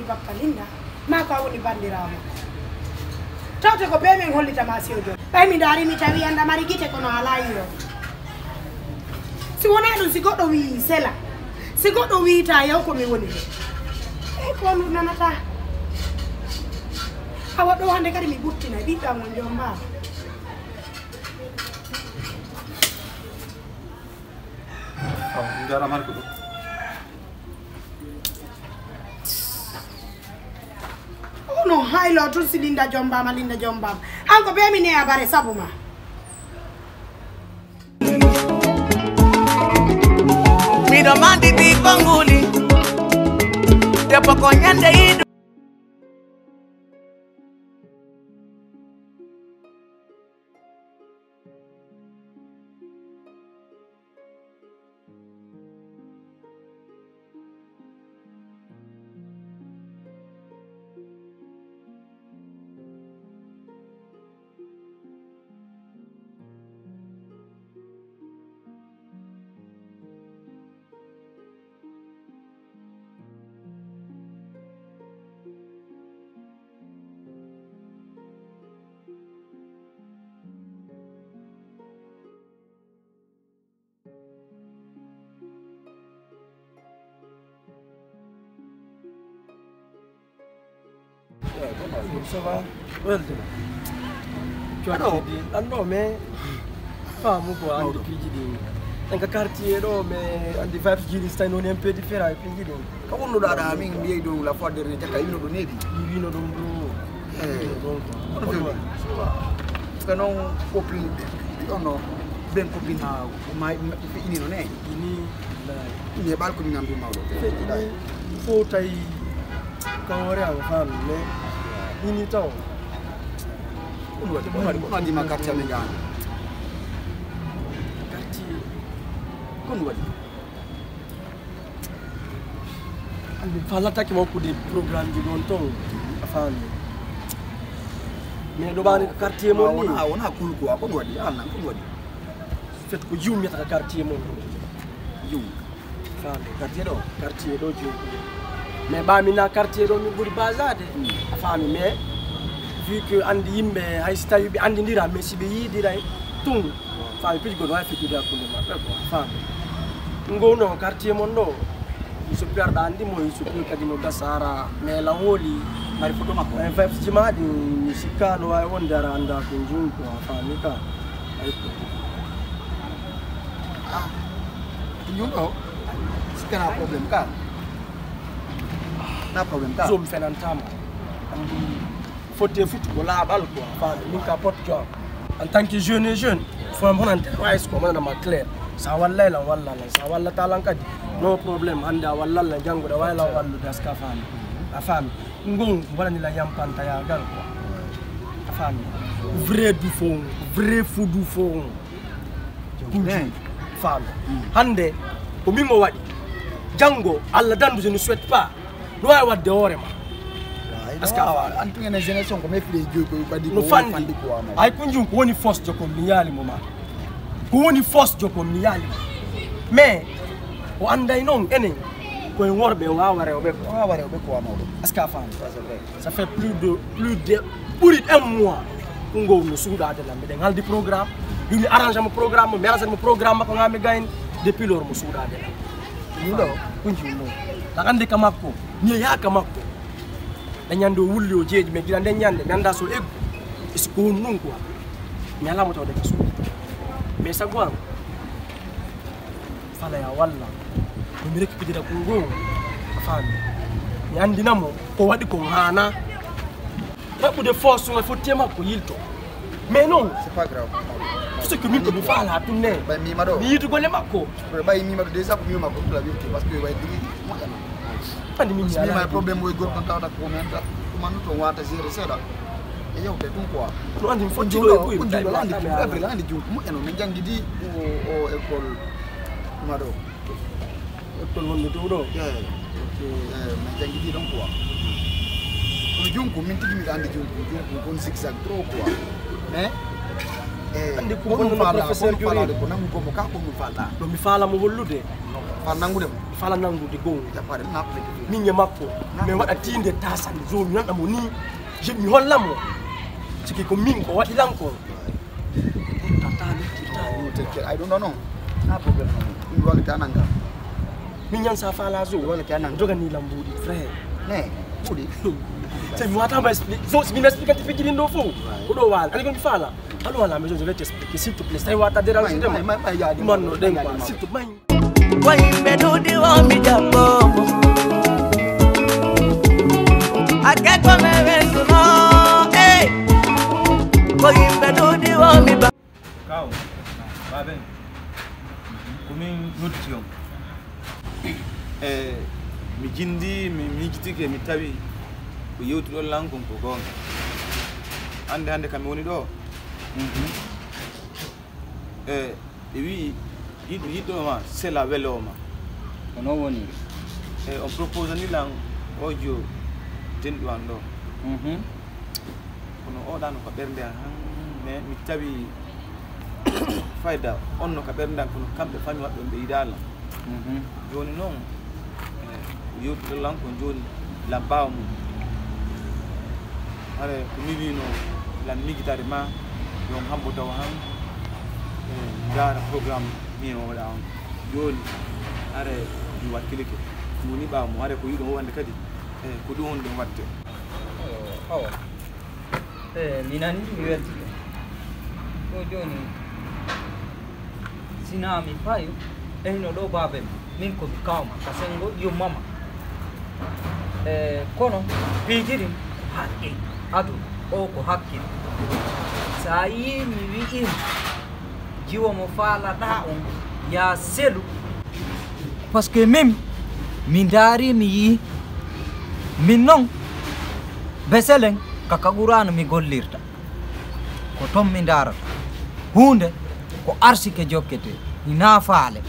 bappa linda ma ko woni bandirawo tawte ko be men hollita ma sewdo bay mi dari mi tawi anda mari gite kono ala yiro si wona dum si goddo wi sela si goddo wi ta yaw ko mi woni e ko no nanata awa do hande kadi mi buttina bidda mon jomba ndara mar ko no haylo to si linda jombama anko be mi ne abare sabuma mi domandi di konguli depo ko nyande idu ça va? Well, tu as dit, ah non, mais femme ou quoi, on dit dans le quartier, mais on dit vibes qui sont un peu différents. Comment on a mis la fois de l'été, il nous donne il nous donne parce que non, copine, non, ben copine, il non est. Il est pas comme une ambiance. Il faut tailler quand on est en femme, mais il est temps. On dit ma quartier américain. Quartier. Comment on dit? Il faut l'attaquer beaucoup de programmes de longtemps. Enfin, mais le quartier mon on a cool quoi. Comment on dit? Ah non, comment on dit? Fait que you mets le quartier mon. You. Enfin, quartier do you. Mais bah mina quartier do mi buri bazade. Enfin mais vu que andi yimbe hay stayu bi andi ndira mais si be yidira tung. Enfin puis go do fait que da ko ma ko. Enfin ngono quartier mon do. Il se perd andi mo il se perd kadi no gasara mais la holi mari foto makko en fait jima di sikano ay wondara anda ko junko enfin mika ay ko. Ah. Nyundo. Sikana problem ka. Na problem ka. Zom fenantama. Faut te foutre la balle quoi. Enfin, nous capote quoi. En tant que jeune, faut me rendre wise comme on a clair. Ça walla la walla la, ça walla talanka. No problem. Anda walla la jango da walla walla da ska fami. La femme. Ngon wala ni la yampanta ya gal quoi. La femme. Vrai du fond, vrai fou du fond. Kunji. Femme. Hande ko mingo wadi. Jango alla dandu je ne souhaite pas. Doit avoir de orema. Parce que en tout cas génération comme les dieux que pas dit no fandi ko ay kunjum ko woni force de comme niyali moma ko woni force de comme niyali mais o anday non enen ko worbe wa ware obe ko amawdo parce que fa ça fait plus de pour un mois ko ngo no suuda de lambe den haldi programme yumi arrange mo programme mais arrange mo programme ko ngami gain depuis lors mo suuda de lambe no kunjum no da ande kamakko ni ya kamakko danyando wulli o jeeji me gila den nyande nanda so eggu isko non quoi mi ala mo tawde kaso mais sa gwan fala ya walla ko mi rekki dira ko ngon afami mi andina mo ko wadi ko hana rabu de force on faut tema ko yilto mais non c'est pas grave. Tout ce que mi ko mi fala tunne ba mi mado mi yitu gole makko ba mi mado déjà ko mi mako la vérité parce que way digi mo yana andi min ni ma problème moy gor konta da ko men da man to wata gérer seda e yow de dum quoi no andi fo jilo ko jilo la andi ko la andi jum mo eno men jangi di o école mado école wonde to do men jangi di donc quoi ko jum ko min tigi mi andi jum ko kon zigzag trop quoi mais andi ko wonno professeur jori ko namu ko mo ka ko mi fala do mi fala mo wollude fa nangude mo fala nangude go japare na ko min ya makko me wada tinde tasan zo mi nanda mo ni je mi hollamo siki ko min ko wadi lanko I don't know. Na problem no. Wala ka nanga. Min yan sa fala zo Wala ka nanga. joga ni lambudi frère. Ne. Budi. C'est moi t'en explique. Zo si m'explique tu peux do fou. Ko do wal. Ali ko fala. Allons à la maison je vais t'expliquer s'il te plaît. Ça va déranger de moi. Man no den quoi. S'il te plaît. Wayimbe dudi wa mi jambo. Akeko mewendu no. Eh. Wayimbe dudi wa mi ba. Kau, baben, kumi nutrition. Mi jindi mi jitike mi tawi ko yewtudo lankon ko gonga. Hande kam woni do. Wi yido ma c'est la veloma. Kono woni. On propose ni lang ojo tendu ando. Kono o dano ko bernde han mais mi tawi fayda onno ka berdan kono kambe fami waddo be idala joni non yotto lanko joni la bawmu are ko mi wi no la migitare ma yon hambo taw han gara programme mi o wala on joni are di wakkilike joni bawmu are ko yido wonde kadi ko dum wonde watte awa minani mi welti ko joni sina mi payo no do babe min ko kawma kasengo yo mama kono pijiri hakki adu o ko hakki sai mi wi in jiwo mo fala da on ya selu parce que même min dari mi yi min non beselen kakagurano mi gollirta ko tom mi darata hunde ko arsike jokkete ina faale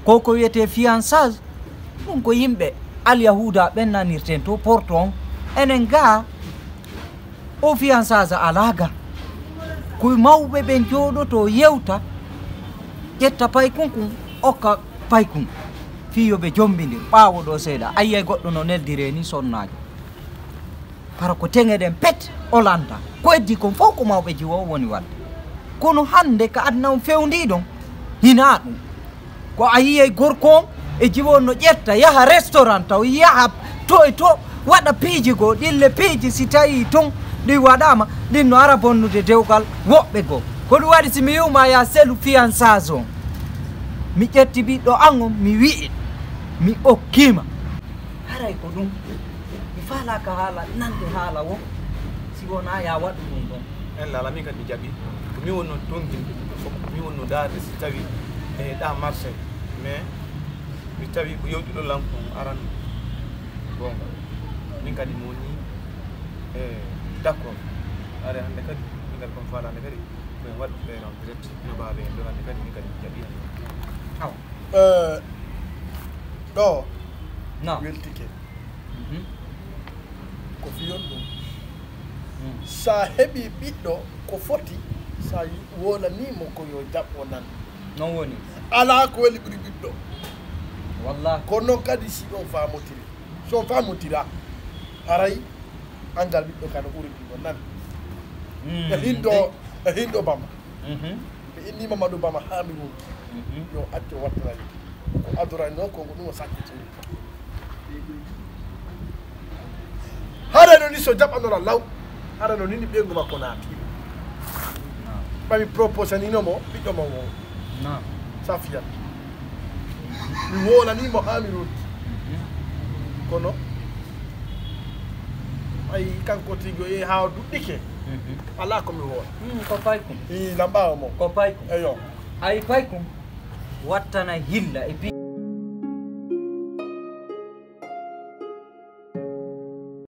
koko wiyete fiançailles ɗum ko yimɓe alyahuda ɓennanirten to porton enen ga o fiançailles alaga koye mawɓe ɓen jooɗoto yewta ƴetta paykunkun okka paykun fiyoɓe jombidir ɓaawo ɗo seeɗa ayyay goɗɗo no neldire ni sonnajo para ko teŋeɗen pet o lanta ko eddi kon fof ko mawɓe jiwo woni wadde kono hande ka adna on fewndiɗon hina ɗum ko a yiyey gorko e jiwon no ƴetta yaha restaurant taw yaha to e to waɗa piiji goo ɗille piiji si tawi ton ɗi waɗama ɗin no ara bonnude dewgal woɓɓe goo ko ɗum waɗi si mi wiwma ya selu fiançailles on mi ƴetti ɓiɗɗo an on mi wi'i mi okkima haray ko ɗum mi falaka haala nande haala wo si wona ya waɗu ɗum ɗon en lala mi kadi jaɓi ko mi wonno tonginde mi wonno darde si tawi ɗa marché mais mi tawi ko yewtuɗo lampo aran gonga min kadi mi woni d' accord are hande kadi min kadi kon faala hande kadi koyen waɗɓe non peut être no baaɓe en ɗo hande kadi min kadi mi jaɓi hen aw ɗo non weltike ko fiyon ɗum sa heɓi ɓiɗɗo ko foti sa wolanimo ko yo jaɓɓo nan non woni ala ko weli ɓuri ɓiɗɗo wallahi ko noon kadi si on famotiri so famotira haray angal ɓiɗɗo kano ɓuri ɗiɗo nan e hindo bama ɓe inni mamadou bama hami won yo acco wattanani ko adorani noon konko ɗum o sakkitiri haɗa no ni so jaɓanora law haɗa no nini ɓeygu makko naati ɓami proposaninomo ɓiɗɗo ma wo non sa fiyat mi wolanimo ha mi rotti kono ay kanko tigo ye ha duɗɗike ala komi wola ko paykum i lamɓawa mo ko paykum eyo ay paykum wattana hilla e